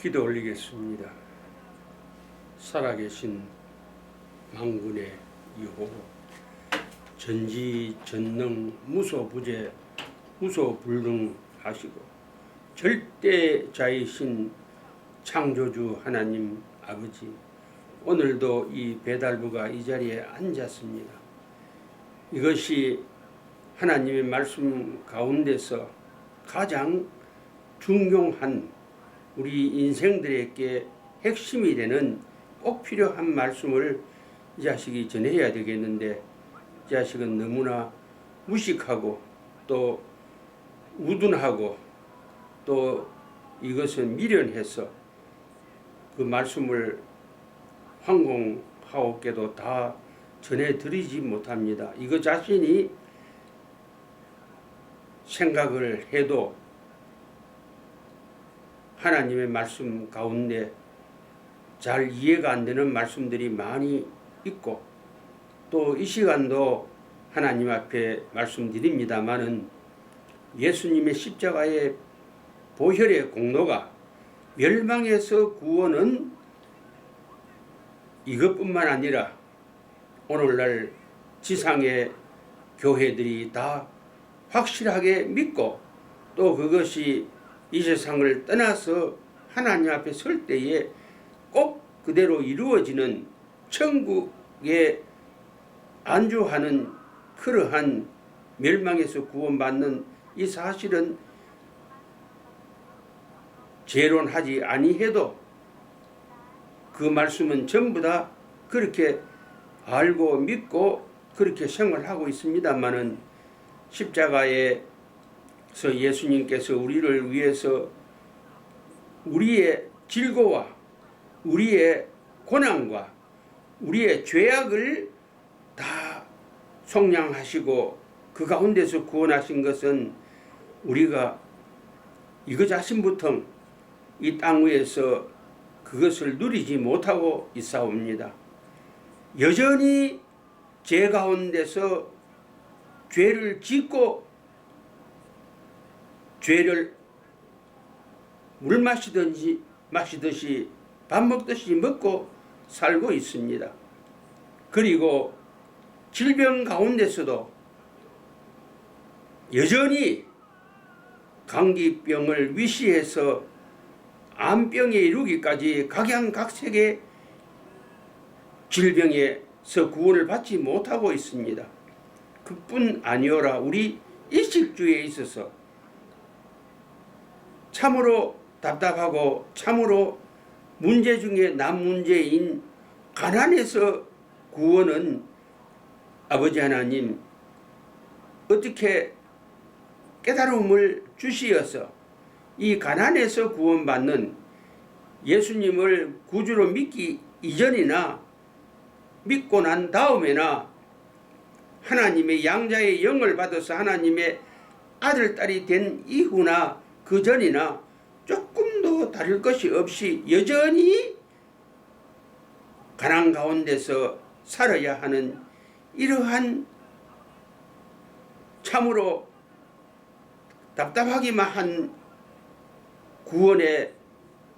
기도 올리겠습니다. 살아계신 만군의 여호와, 전지전능 무소부재 무소불능하시고 절대자이신 창조주 하나님 아버지, 오늘도 이 배달부가 이 자리에 앉았습니다. 이것이 하나님의 말씀 가운데서 가장 중요한 우리 인생들에게 핵심이 되는 꼭 필요한 말씀을 이 자식이 전해야 되겠는데, 이 자식은 너무나 무식하고 또 우둔하고 또 이것은 미련해서 그 말씀을 황공하옵게도 다 전해드리지 못합니다. 이거 자신이 생각을 해도 하나님의 말씀 가운데 잘 이해가 안 되는 말씀들이 많이 있고, 또 이 시간도 하나님 앞에 말씀드립니다마는 예수님의 십자가의 보혈의 공로가 멸망에서 구원은 이것뿐만 아니라 오늘날 지상의 교회들이 다 확실하게 믿고, 또 그것이 이 세상을 떠나서 하나님 앞에 설 때에 꼭 그대로 이루어지는 천국에 안주하는 그러한 멸망에서 구원받는 이 사실은 재론하지 아니해도 그 말씀은 전부 다 그렇게 알고 믿고 그렇게 생활하고 있습니다만은, 십자가에서 예수님께서 우리를 위해서 우리의 질고와 우리의 고난과 우리의 죄악을 다 속량하시고 그 가운데서 구원하신 것은 우리가 이거 자신부터 이 땅 위에서 그것을 누리지 못하고 있사옵니다. 여전히 죄 가운데서 죄를 짓고 죄를 물 마시듯이 밥 먹듯이 먹고 살고 있습니다. 그리고 질병 가운데서도 여전히 감기병을 위시해서 암병에 이르기까지 각양각색의 질병에서 구원을 받지 못하고 있습니다. 그뿐 아니오라 우리 일식주의에 있어서 참으로 답답하고 참으로 문제 중에 남문제인 가난에서 구원은 아버지 하나님 어떻게 깨달음을 주시어서 이 가난에서 구원받는 예수님을 구주로 믿기 이전이나 믿고 난 다음에나 하나님의 양자의 영을 받아서 하나님의 아들 딸이 된 이후나 그 전이나 조금도 다를 것이 없이 여전히 가난 가운데서 살아야 하는 이러한 참으로 답답하기만 한 구원의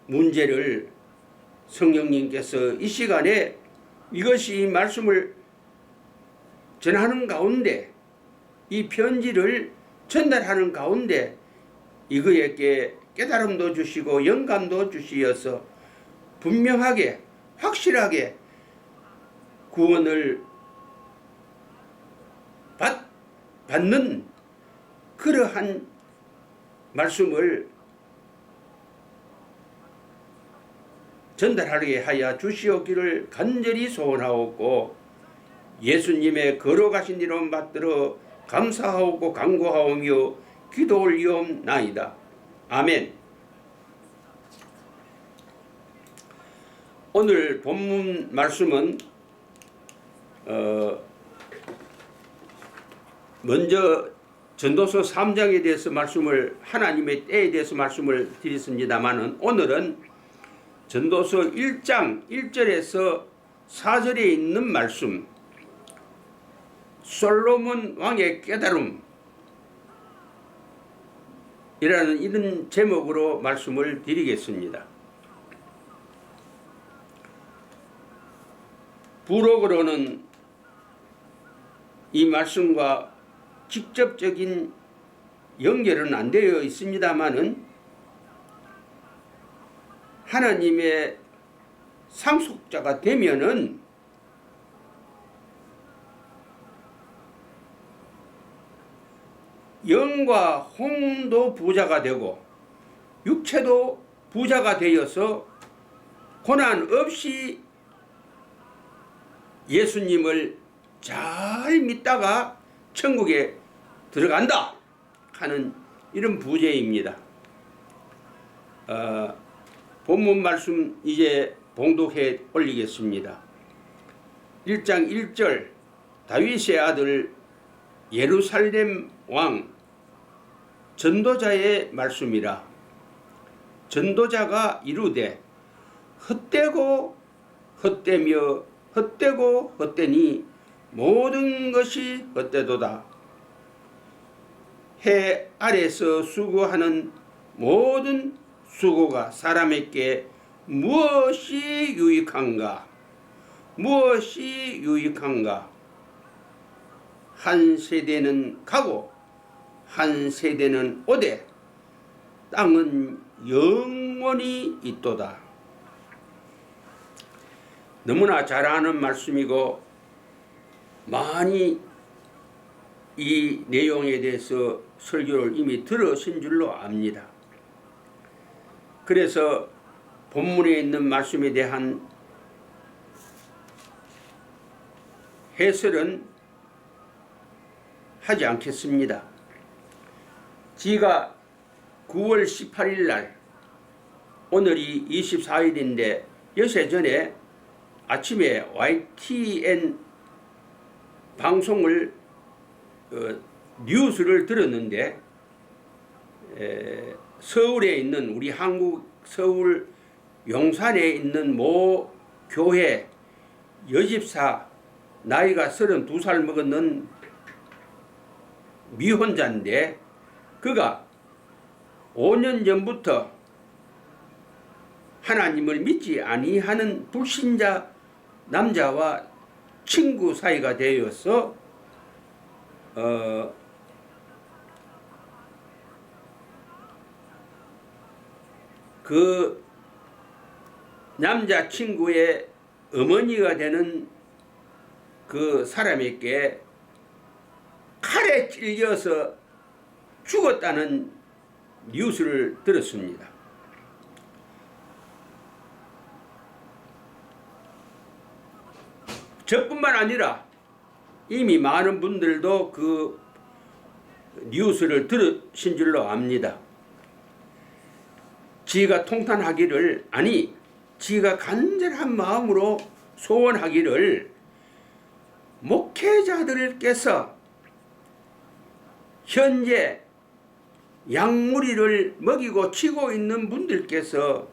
문제를 성령님께서 이 시간에 이것이 말씀을 전하는 가운데, 이 편지를 전달하는 가운데 이거에게 깨달음도 주시고 영감도 주시어서 분명하게 확실하게 구원을 받는 그러한 말씀을 전달하게 하여 주시옵기를 간절히 소원하옵고, 예수님의 걸어가신 이름 받들어 감사하옵고 간구하오며 기도 올리옵나이다. 아멘. 오늘 본문 말씀은 먼저 전도서 3장에 대해서 하나님의 때에 대해서 말씀을 드렸습니다만은, 오늘은 전도서 1장 1절에서 4절에 있는 말씀, 솔로몬 왕의 깨달음 이라는 이런 제목으로 말씀을 드리겠습니다. 부록으로는 이 말씀과 직접적인 연결은 안 되어 있습니다마는 하나님의 상속자가 되면은 영과 혼도 부자가 되고 육체도 부자가 되어서 고난 없이 예수님을 잘 믿다가 천국에 들어간다 하는 이런 부제입니다. 본문 말씀 이제 봉독해 올리겠습니다. 1장 1절 다윗의 아들 예루살렘 왕 전도자의 말씀이라. 전도자가 이르되 헛되고 헛되며 헛되고 헛되니 모든 것이 헛되도다. 해 아래서 수고하는 모든 수고가 사람에게 무엇이 유익한가? 무엇이 유익한가? 한 세대는 가고 한 세대는 오되 땅은 영원히 있도다. 너무나 잘 아는 말씀이고 많이 이 내용에 대해서 설교를 이미 들으신 줄로 압니다. 그래서 본문에 있는 말씀에 대한 해설은 하지 않겠습니다. 지가 9월 18일 날, 오늘이 24일인데 여세 전에 아침에 YTN 방송을 뉴스를 들었는데 서울에 있는 우리 한국 서울 용산에 있는 모 교회 여집사 나이가 32살 먹었는 미혼자인데 그가 5년 전부터 하나님을 믿지 아니하는 불신자 남자와 친구 사이가 되어서 그 남자친구의 어머니가 되는 그 사람에게 칼에 찔려서 죽었다는 뉴스를 들었습니다. 저뿐만 아니라 이미 많은 분들도 그 뉴스를 들으신 줄로 압니다. 지가 통탄하기를, 아니 지가 간절한 마음으로 소원하기를 목회자들께서 현재 양무리를 먹이고 치고 있는 분들께서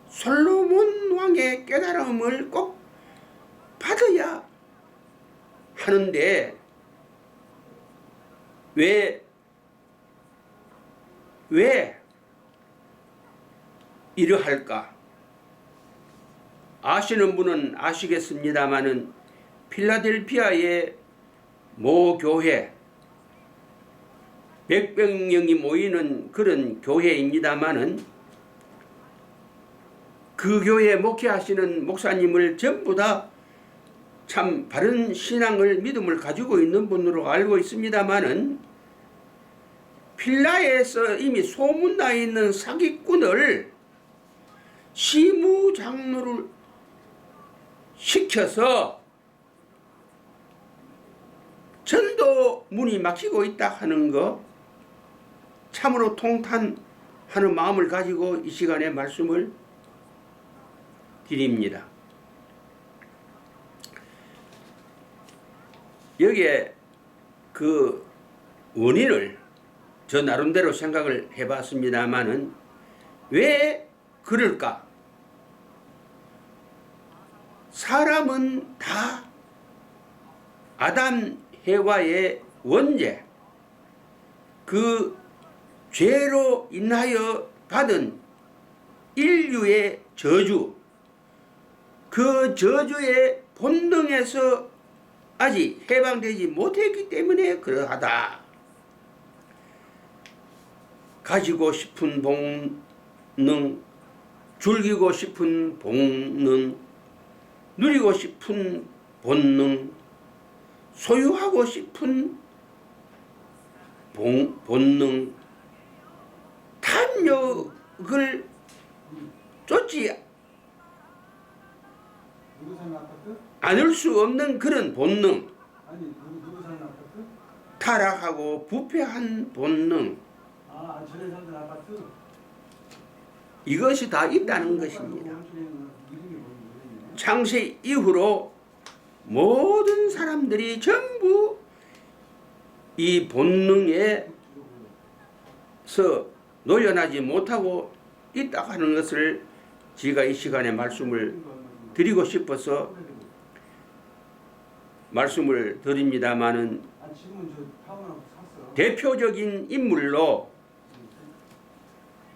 솔로몬 왕의 깨달음을 꼭 받아야 하는데 왜 이러할까? 아시는 분은 아시겠습니다마는 필라델피아의 모 교회 100명이 모이는 그런 교회입니다마는 그 교회에 목회하시는 목사님을 전부 다 참 바른 신앙을 믿음을 가지고 있는 분으로 알고 있습니다마는 필라에서 이미 소문나 있는 사기꾼을 시무장로를 시켜서 전도 문이 막히고 있다 하는 거 참으로 통탄하는 마음을 가지고 이 시간에 말씀을 드립니다. 여기에 그 원인을 저 나름대로 생각을 해봤습니다마는 왜 그럴까? 사람은 다 아담 해와의 원죄, 그 죄로 인하여 받은 인류의 저주, 그 저주의 본능에서 아직 해방되지 못했기 때문에 그러하다. 가지고 싶은 본능, 즐기고 싶은 본능, 누리고 싶은 본능, 소유하고 싶은 본능, 탐욕을 쫓지 않을 수 없는 그런 본능, 타락하고 부패한 본능, 이것이 다 있다는 것입니다. 창세 이후로 모든 사람들이 전부 이 본능에서 노련하지 못하고 있다고 하는 것을 제가 이 시간에 말씀을 드리고 싶어서 말씀을 드립니다마는, 대표적인 인물로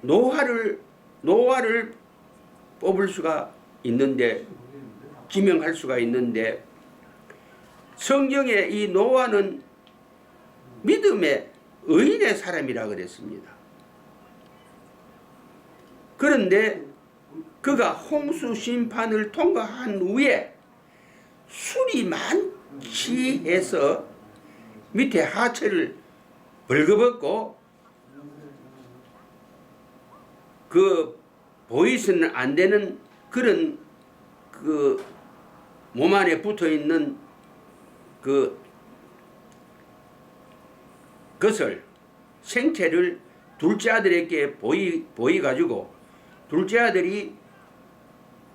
노아를 뽑을 수가 있는데, 지명할 수가 있는데, 성경에 이 노아는 믿음의 의인의 사람이라 그랬습니다. 그런데 그가 홍수 심판을 통과한 후에 술이 만취해서 밑에 하체를 벌거벗고 그 보이서는 안 되는 그런 그 몸 안에 붙어 있는 그것을, 생체를 둘째 아들에게 보이 가지고 둘째 아들이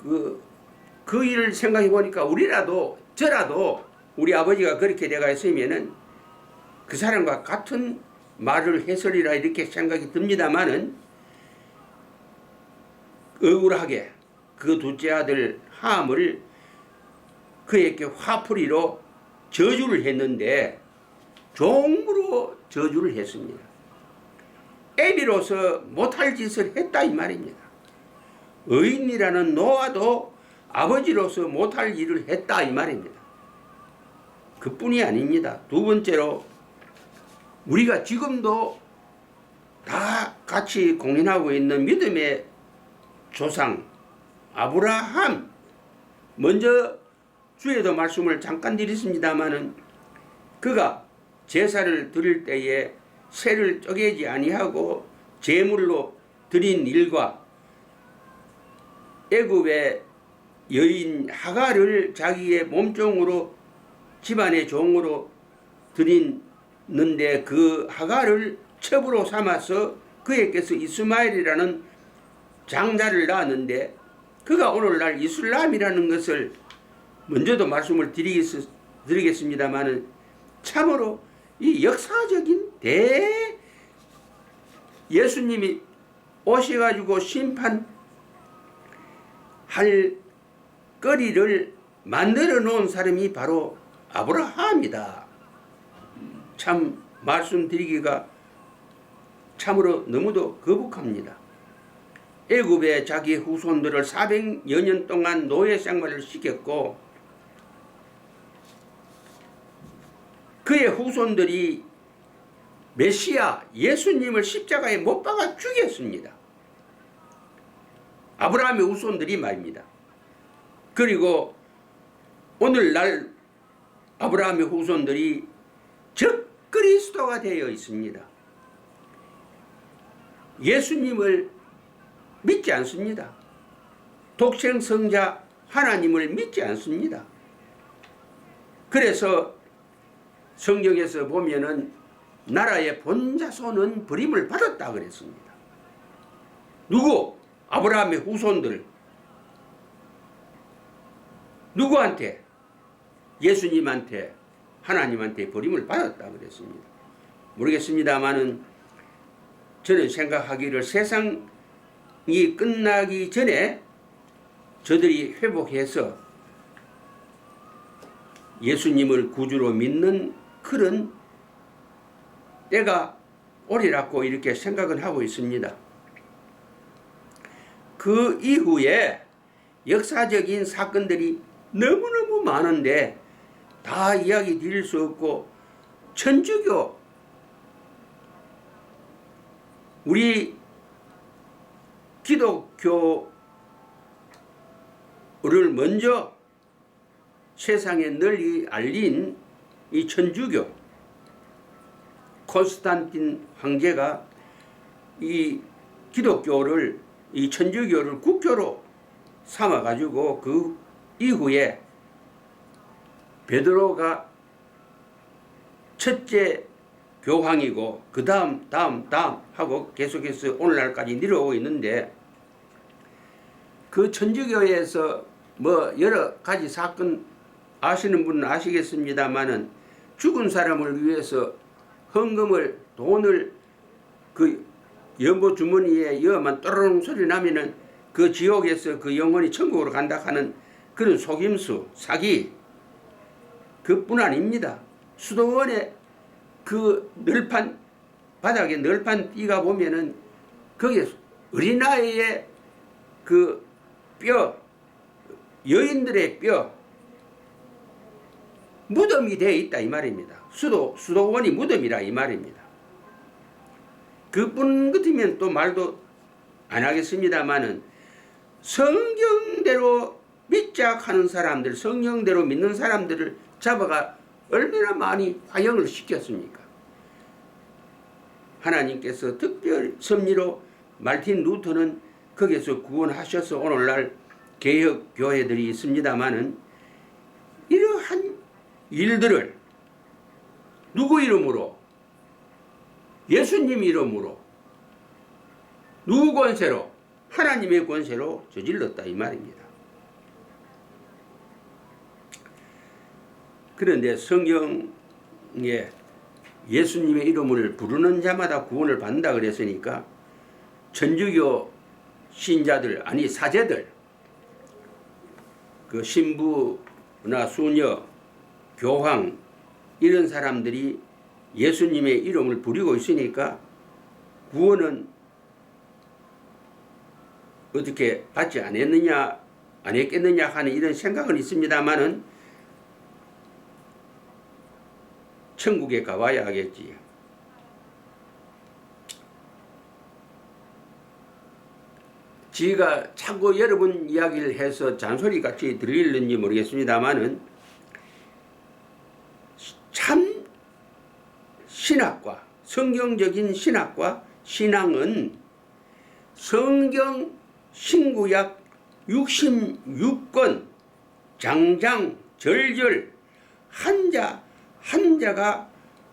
그 일을 생각해 보니까 저라도 우리 아버지가 그렇게 돼가 있으면은 그 사람과 같은 말을 했으리라 이렇게 생각이 듭니다만은, 억울하게 그 둘째 아들 함을 그에게 화풀이로 저주를 했는데, 종으로 저주를 했습니다. 애비로서 못할 짓을 했다 이 말입니다. 의인이라는 노아도 아버지로서 못할 일을 했다 이 말입니다. 그뿐이 아닙니다. 두 번째로, 우리가 지금도 다 같이 공인하고 있는 믿음의 조상 아브라함, 먼저 주에도 말씀을 잠깐 드렸습니다마는, 그가 제사를 드릴 때에 새를 쪼개지 아니하고 제물로 드린 일과 애굽의 여인 하갈을 자기의 몸종으로, 집안의 종으로 드리는데, 그 하갈을 첩으로 삼아서 그에게서 이스마엘이라는 장자를 낳았는데, 그가 오늘날 이슬람이라는 것을 먼저도 말씀을 드리겠습니다마는, 참으로 이 역사적인 예수님이 오셔가지고 심판할 거리를 만들어 놓은 사람이 바로 아브라함이다. 참 말씀드리기가 참으로 너무도 거북합니다. 애굽에 자기 후손들을 400여 년 동안 노예 생활을 시켰고, 그의 후손들이 메시아 예수님을 십자가에 못 박아 죽였습니다. 아브라함의 후손들이 말입니다. 그리고 오늘날 아브라함의 후손들이 적그리스도가 되어 있습니다. 예수님을 믿지 않습니다. 독생성자 하나님을 믿지 않습니다. 그래서 성경에서 보면은 나라의 본자손은 버림을 받았다 그랬습니다. 누구? 아브라함의 후손들. 누구한테? 예수님한테, 하나님한테 버림을 받았다 그랬습니다. 모르겠습니다만은 저는 생각하기를 세상이 끝나기 전에 저들이 회복해서 예수님을 구주로 믿는 그런 때가 오리라고 이렇게 생각은 하고 있습니다. 그 이후에 역사적인 사건들이 너무너무 많은데 다 이야기 드릴 수 없고, 천주교, 우리 기독교를 먼저 세상에 널리 알린 이 천주교, 콘스탄틴 황제가 이 기독교를, 이 천주교를 국교로 삼아가지고 그 이후에 베드로가 첫째 교황이고 그 다음 하고 계속해서 오늘날까지 내려오고 있는데, 그 천주교에서 뭐 여러 가지 사건 아시는 분은 아시겠습니다마는, 죽은 사람을 위해서 헌금을, 돈을 그 연보 주머니에 여만 또르릉 소리 나면은 그 지옥에서 그 영혼이 천국으로 간다 하는 그런 속임수, 사기, 그뿐 아닙니다. 수도원에 그 널판, 바닥에 널판 띠가 보면은 거기에 어린아이의 그 뼈, 여인들의 뼈, 무덤이 되어 있다 이 말입니다. 수도원이 무덤이라 이 말입니다. 그뿐 같으면 또 말도 안 하겠습니다마는, 성경대로 믿자하는 사람들, 성경대로 믿는 사람들을 잡아가 얼마나 많이 화형을 시켰습니까? 하나님께서 특별 섭리로 말틴 루터는 거기서 구원하셔서 오늘날 개혁 교회들이 있습니다마는, 이러한 일들을 누구 이름으로, 예수님 이름으로, 누구 권세로, 하나님의 권세로 저질렀다 이 말입니다. 그런데 성경에 예수님의 이름을 부르는 자마다 구원을 받는다 그랬으니까, 천주교 신자들, 아니 사제들, 그 신부나 수녀, 교황 이런 사람들이 예수님의 이름을 부리고 있으니까 구원은 어떻게 받지 않았느냐, 안 했겠느냐 하는 이런 생각은 있습니다만은, 천국에 가봐야 하겠지. 지가 자꾸 여러분 이야기를 해서 잔소리같이 들리는지 모르겠습니다만은, 참 신학과, 성경적인 신학과 신앙은 성경 신구약 66권 장장 절절 한자가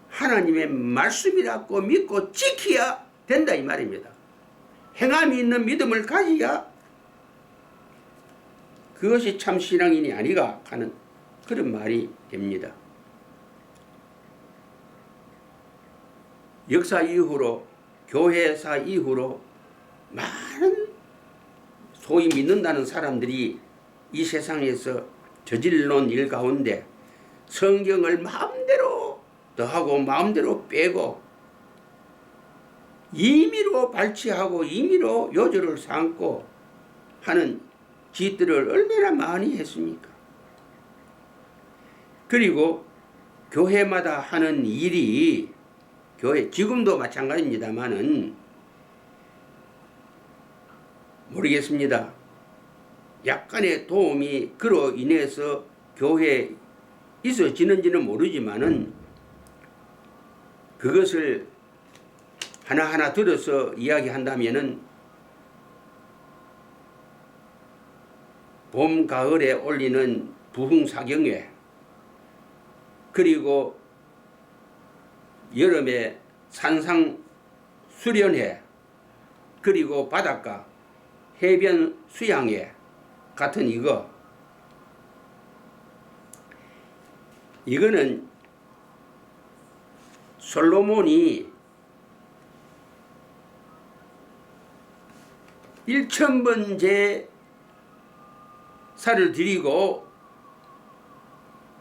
하나님의 말씀이라고 믿고 지켜야 된다 이 말입니다. 행함이 있는 믿음을 가져야 그것이 참 신앙인이 아니가 하는 그런 말이 됩니다. 역사 이후로, 교회사 이후로 많은 소위 믿는다는 사람들이 이 세상에서 저질러놓은 일 가운데 성경을 마음대로 더하고 마음대로 빼고 임의로 발치하고 임의로 요절을 삼고 하는 짓들을 얼마나 많이 했습니까? 그리고 교회마다 하는 일이, 교회 지금도 마찬가지입니다마는 모르겠습니다. 약간의 도움이 그로 인해서 교회에 있어지는지는 모르지만은, 그것을 하나하나 들어서 이야기한다면은, 봄, 가을에 올리는 부흥사경회, 그리고 여름에 산상수련회, 그리고 바닷가 해변 수양회 같은 이거는 솔로몬이 1000번 제사를 드리고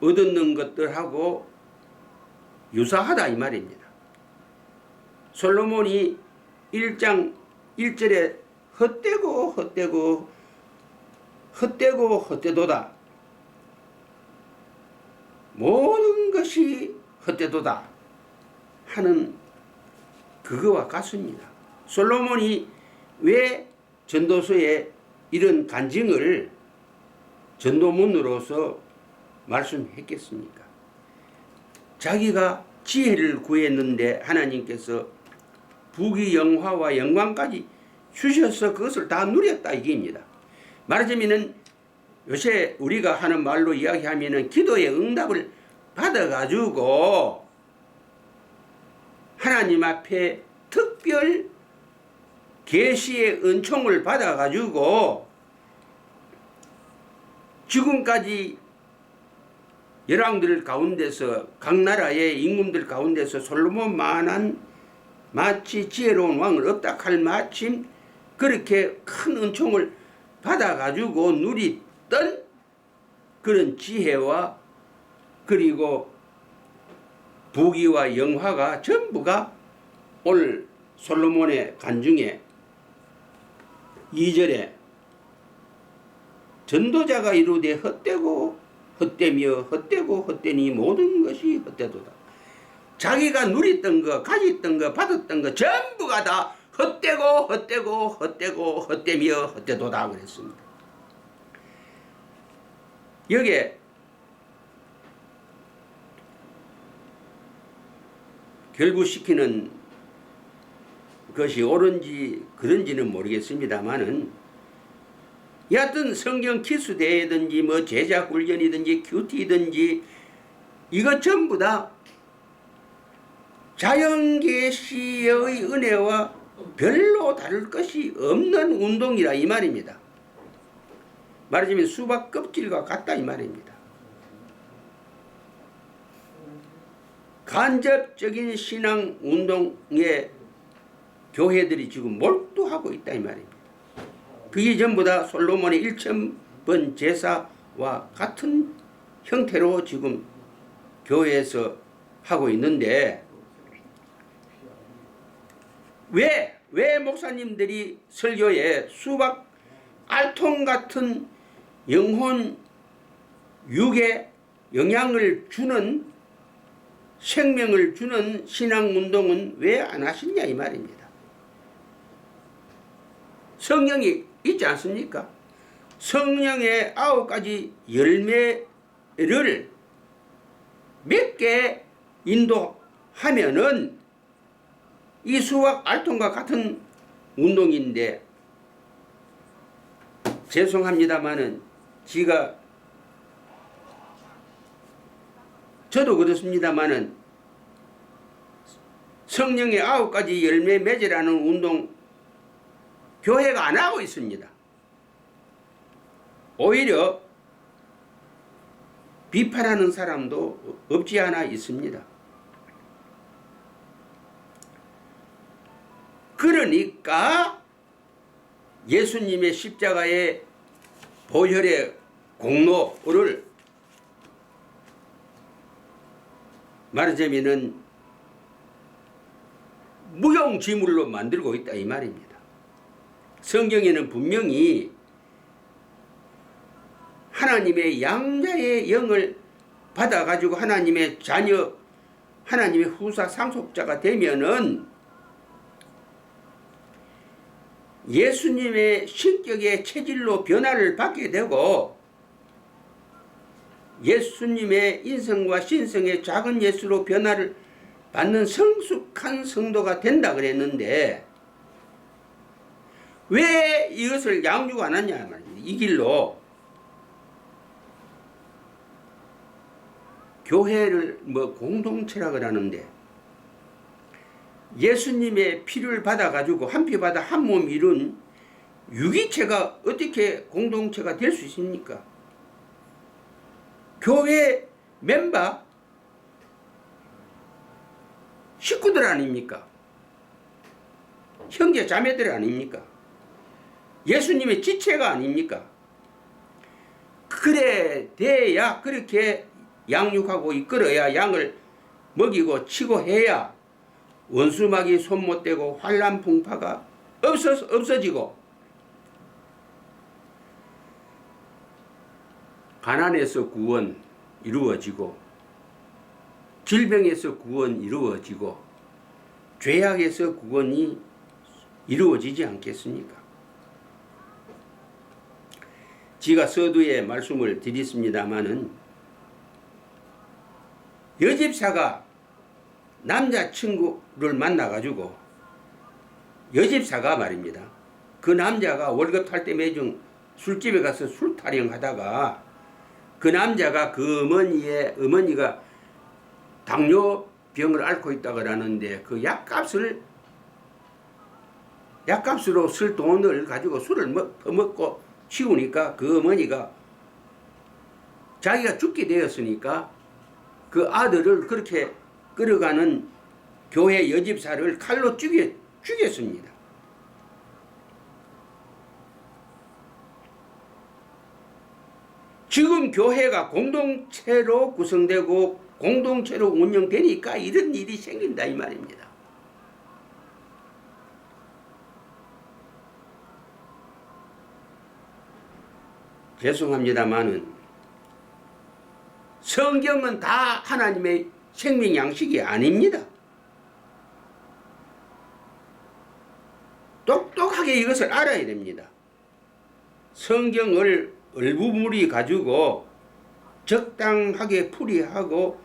얻었는 것들하고 유사하다 이 말입니다. 솔로몬이 1장 1절에 헛되고 헛되고 헛되도다. 모든 것이 헛되도다 하는 그거와 같습니다. 솔로몬이 왜 전도서에 이런 간증을 전도문으로서 말씀했겠습니까? 자기가 지혜를 구했는데 하나님께서 부귀영화와 영광까지 주셔서 그것을 다 누렸다 이게입니다. 말하자면은 요새 우리가 하는 말로 이야기하면은 기도의 응답을 받아가지고 하나님 앞에 특별 계시의 은총을 받아가지고 지금까지 열왕들 가운데서 각 나라의 임금들 가운데서 솔로몬만한 마치 지혜로운 왕을 없다 할 마침 그렇게 큰 은총을 받아가지고 누리던 그런 지혜와 그리고 부귀와 영화가 전부가 오늘 솔로몬의 간증에 2절에 전도자가 이루되 헛되고 헛되며 헛되고 헛되니 모든 것이 헛되도다. 자기가 누렸던 거, 가졌던 거, 받았던 거 전부가 다 헛되고 헛되고 헛되고 헛되며 헛되도다 그랬습니다. 여기에 결부시키는 것이 옳은지 그런지는 모르겠습니다만은 여하튼 성경 기수대회든지 뭐 제자 훈련이든지 큐티든지 이것 전부 다 자연계시의 은혜와 별로 다를 것이 없는 운동이라 이 말입니다. 말하자면 수박 껍질과 같다 이 말입니다. 간접적인 신앙 운동에 교회들이 지금 몰두하고 있다 이 말입니다. 그게 전부 다 솔로몬의 1000번 제사와 같은 형태로 지금 교회에서 하고 있는데 왜 목사님들이 설교에 수박 알통 같은 영혼 육에 영향을 주는 생명을 주는 신앙운동은 왜 안 하시냐 이 말입니다. 성령이 있지 않습니까? 성령의 9가지 열매를 몇 개 인도하면은 이 수박 알통과 같은 운동인데 죄송합니다마는 저도 그렇습니다마는 성령의 9가지 열매 맺으라는 운동 교회가 안 하고 있습니다. 오히려 비판하는 사람도 없지 않아 있습니다. 그러니까 예수님의 십자가의 보혈의 공로를 말하자면은 무용지물로 만들고 있다 이 말입니다. 성경에는 분명히 하나님의 양자의 영을 받아가지고 하나님의 자녀, 하나님의 후사 상속자가 되면은 예수님의 신격의 체질로 변화를 받게 되고 예수님의 인성과 신성의 작은 예수로 변화를 받는 성숙한 성도가 된다 그랬는데 왜 이것을 양육 안 하냐 말입니다. 이 길로 교회를 공동체라 그러는데 예수님의 피를 받아가지고 한 피 받아 한 몸 이룬 유기체가 어떻게 공동체가 될 수 있습니까? 교회 멤버 식구들 아닙니까? 형제 자매들 아닙니까? 예수님의 지체가 아닙니까? 그래 돼야 그렇게 양육하고 이끌어야 양을 먹이고 치고 해야 원수막이 손 못 대고 환난 풍파가 없어지고 가난에서 구원 이루어지고 질병에서 구원 이루어지고 죄악에서 구원이 이루어지지 않겠습니까? 제가 서두에 말씀을 드렸습니다마는 여집사가 남자친구를 만나가지고 여집사가 말입니다. 그 남자가 월급 탈 때 매중 술집에 가서 술 타령하다가 그 남자가 그 어머니가 당뇨병을 앓고 있다고 하는데 그 약값으로 쓸 돈을 가지고 술을 퍼먹고 치우니까 그 어머니가 자기가 죽게 되었으니까 그 아들을 그렇게 끌어가는 교회 여집사를 칼로 죽였습니다. 지금 교회가 공동체로 구성되고 공동체로 운영되니까 이런 일이 생긴다 이 말입니다. 죄송합니다마는 성경은 다 하나님의 생명 양식이 아닙니다. 똑똑하게 이것을 알아야 됩니다. 성경을 얼부무리 가지고 적당하게 풀이하고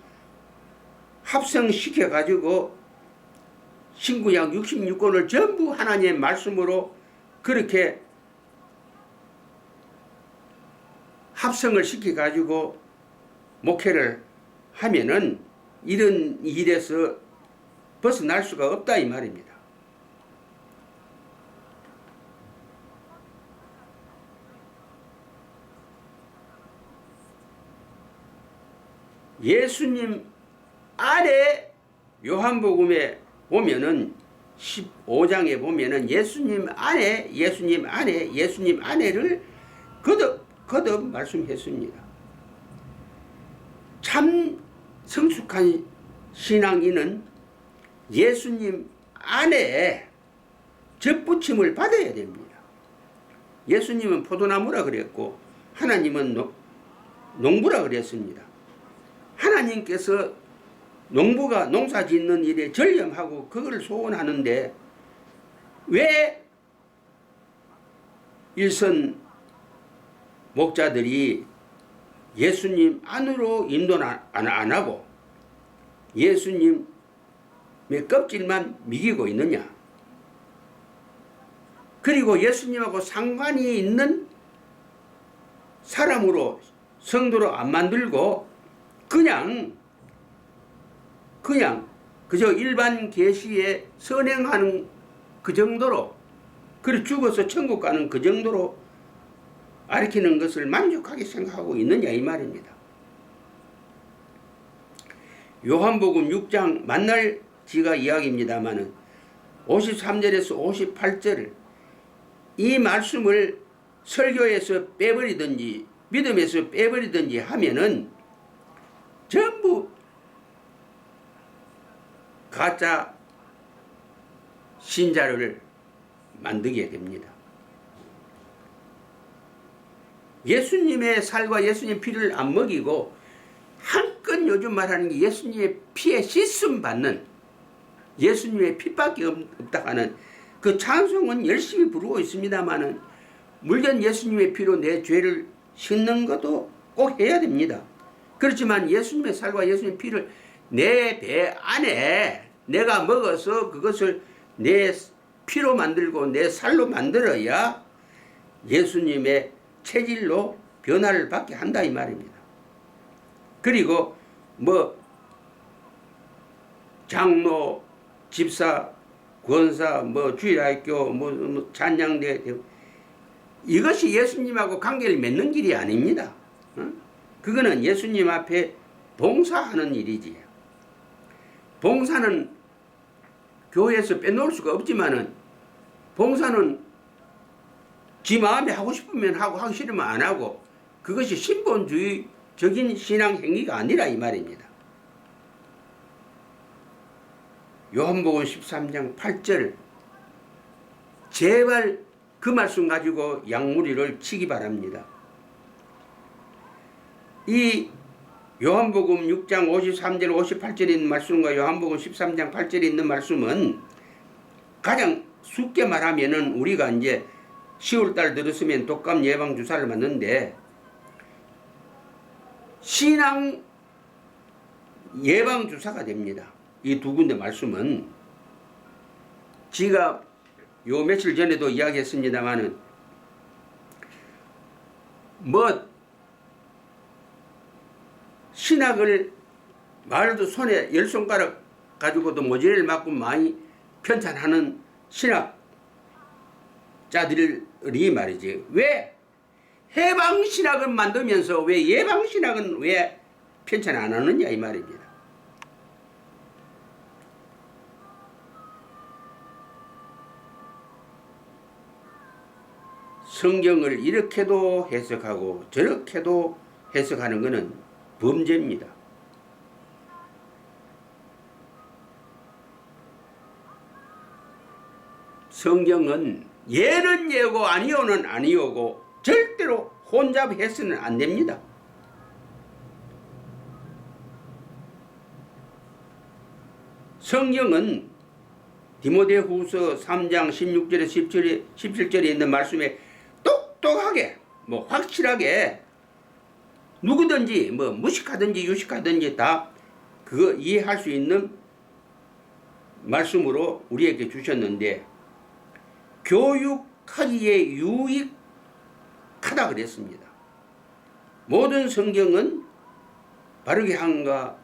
합성시켜 가지고 신구약 66권을 전부 하나님의 말씀으로 그렇게 합성을 시켜 가지고 목회를 하면은 이런 일에서 벗어날 수가 없다 이 말입니다. 예수님 안에 요한복음에 보면은 15장에 보면은 예수님 안에를 거듭 말씀했습니다. 참 성숙한 신앙인은 예수님 안에 접붙임을 받아야 됩니다. 예수님은 포도나무라 그랬고 하나님은 농부라 그랬습니다. 하나님께서 농부가 농사 짓는 일에 전념하고 그걸 소원하는데 왜 일선 목자들이 예수님 안으로 인도 안 하고 예수님의 껍질만 미기고 있느냐? 그리고 예수님하고 상관이 있는 사람으로 성도로 안 만들고 그냥 그저 일반 계시에 선행하는 그 정도로 그리고 죽어서 천국 가는 그 정도로 가르치는 것을 만족하게 생각하고 있느냐 이 말입니다. 요한복음 6장 만날 지가 이야기입니다마는 53절에서 58절을 이 말씀을 설교에서 빼버리든지 믿음에서 빼버리든지 하면은 전부 가짜 신자를 만들게 됩니다. 예수님의 살과 예수님의 피를 안 먹이고 한껏 요즘 말하는 게 예수님의 피에 씻음 받는 예수님의 피밖에 없다 하는 그 찬송은 열심히 부르고 있습니다마는 물론 예수님의 피로 내 죄를 씻는 것도 꼭 해야 됩니다. 그렇지만 예수님의 살과 예수님의 피를 내 배 안에 내가 먹어서 그것을 내 피로 만들고 내 살로 만들어야 예수님의 체질로 변화를 받게 한다 이 말입니다. 그리고 장로, 집사, 권사, 주일학교, 찬양대 이것이 예수님하고 관계를 맺는 길이 아닙니다. 그거는 예수님 앞에 봉사하는 일이지. 봉사는 교회에서 빼놓을 수가 없지만은 봉사는 지 마음에 하고 싶으면 하고 하기 싫으면 안 하고 그것이 신본주의적인 신앙 행위가 아니라 이 말입니다. 요한복음 13장 8절 제발 그 말씀 가지고 양무리를 치기 바랍니다. 이 요한복음 6장 53절 58절에 있는 말씀과 요한복음 13장 8절에 있는 말씀은 가장 쉽게 말하면은 우리가 이제 10월달 들었으면 독감 예방 주사를 맞는데 신앙 예방 주사가 됩니다. 이 두 군데 말씀은 제가 요 며칠 전에도 이야기했습니다마는 신학을 말도 손에 10손가락 가지고도 모지를 맞고 많이 편찬하는 신학자들이 말이지 왜 해방신학을 만들면서 왜 예방신학은 왜 편찬 안 하느냐 이 말입니다. 성경을 이렇게도 해석하고 저렇게도 해석하는 것은 범죄입니다. 성경은 예는 예고 아니오는 아니오고 절대로 혼잡해서는 안 됩니다. 성경은 디모데후서 3장 16절에 17절에 있는 말씀에 똑똑하게 확실하게 누구든지 무식하든지 유식하든지 다 그거 이해할 수 있는 말씀으로 우리에게 주셨는데 교육하기에 유익하다 그랬습니다. 모든 성경은 바르게 함과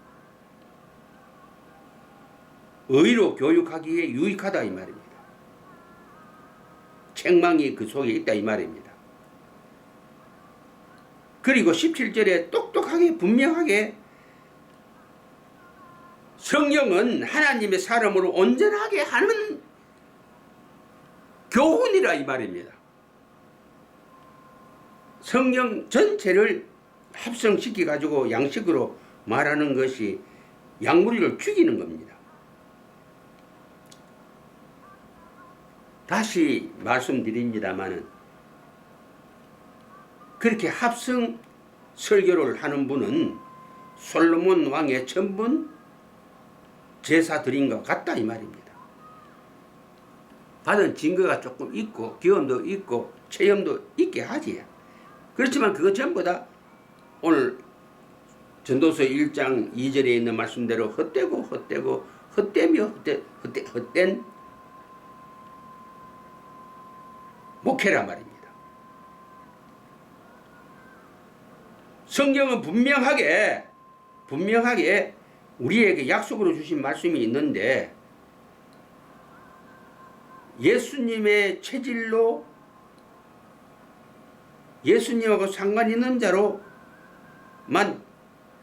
의로 교육하기에 유익하다 이 말입니다. 책망이 그 속에 있다 이 말입니다. 그리고 17절에 똑똑하게 분명하게 성경은 하나님의 사람으로 온전하게 하는 교훈이라 이 말입니다. 성경 전체를 합성시켜 가지고 양식으로 말하는 것이 양무리를 죽이는 겁니다. 다시 말씀드립니다마는 그렇게 합성 설교를 하는 분은 솔로몬 왕의 천분 제사 드린 것 같다 이 말입니다. 받은 증거가 조금 있고 기원도 있고 체험도 있게 하지. 그렇지만 그거 전부 다 오늘 전도서 1장 2절에 있는 말씀대로 헛되고 헛되며 헛된 목회라 말입니다. 성경은 분명하게 우리에게 약속으로 주신 말씀이 있는데 예수님의 체질로 예수님하고 상관 있는 자로만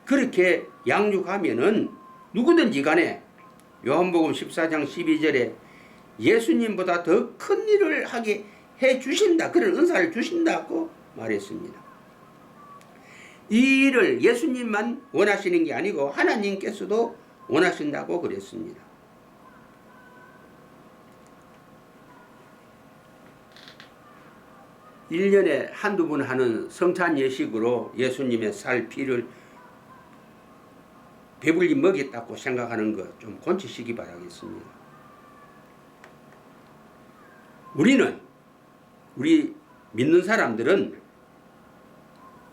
그렇게 양육하면은 누구든지 간에 요한복음 14장 12절에 예수님보다 더 큰 일을 하게 해 주신다. 그런 은사를 주신다고 말했습니다. 이 일을 예수님만 원하시는 게 아니고 하나님께서도 원하신다고 그랬습니다. (1년에) 한두 번 하는 성찬 예식으로 예수님의 살 피를 배불리 먹였다고 생각하는 것 좀 고치시기 바라겠습니다. 우리 믿는 사람들은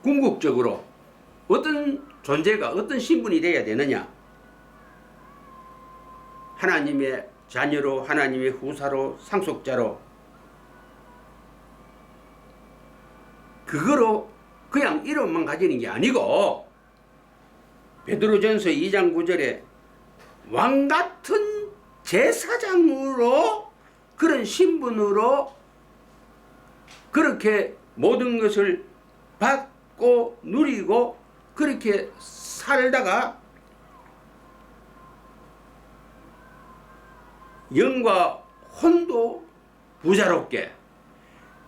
궁극적으로 어떤 존재가 어떤 신분이 되어야 되느냐? 하나님의 자녀로, 하나님의 후사로, 상속자로, 그거로 그냥 이름만 가지는 게 아니고 베드로전서 2장 9절에 왕같은 제사장으로 그런 신분으로 그렇게 모든 것을 받고 누리고 그렇게 살다가 영과 혼도 부자롭게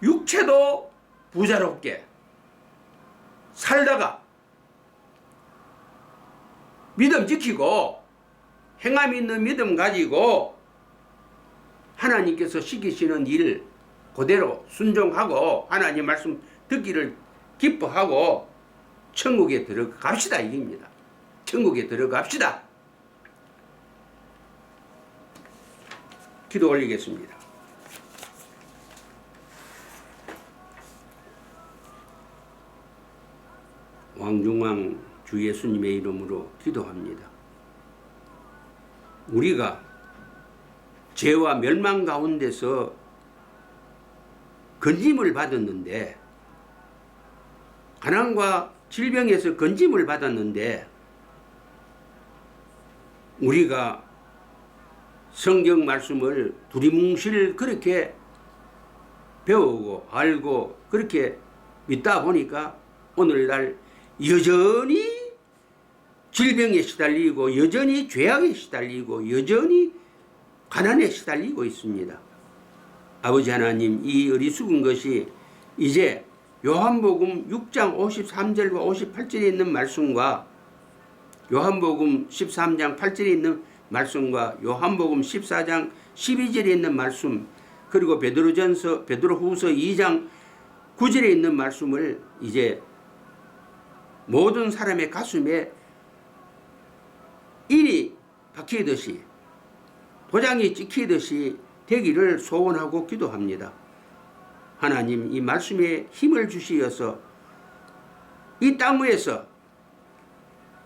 육체도 부자롭게 살다가 믿음 지키고 행함 있는 믿음 가지고 하나님께서 시키시는 일 그대로 순종하고 하나님 말씀 듣기를 기뻐하고 천국에 들어갑시다 이깁니다. 천국에 들어갑시다. 기도 올리겠습니다. 왕중왕 주 예수님의 이름으로 기도합니다. 우리가 죄와 멸망 가운데서 건짐을 받았는데, 가난과 질병에서 건짐을 받았는데, 우리가 성경 말씀을 두리뭉실 그렇게 배우고 알고 그렇게 믿다 보니까 오늘날 여전히 질병에 시달리고 여전히 죄악에 시달리고 여전히 가난에 시달리고 있습니다. 아버지 하나님, 이 어리숙은 것이 이제 요한복음 6장 53절과 58절에 있는 말씀과 요한복음 13장 8절에 있는 말씀과 요한복음 14장 12절에 있는 말씀, 그리고 베드로전서 베드로후서 2장 9절에 있는 말씀을 이제 모든 사람의 가슴에 인이 박히듯이 도장이 찍히듯이 되기를 소원하고 기도합니다. 하나님, 이 말씀에 힘을 주시어서 이 땅 위에서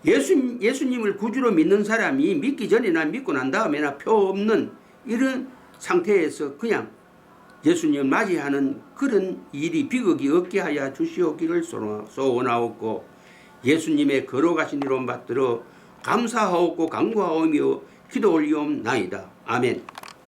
예수님을 구주로 믿는 사람이 믿기 전이나 믿고 난 다음에나 표 없는 이런 상태에서 그냥 예수님을 맞이하는 그런 일이 비극이 없게 하여 주시옵기를 소원하옵고, 예수님의 걸어가신 이름 받들어 감사하옵고 간구하오며 기도 올리옵나이다. 아멘.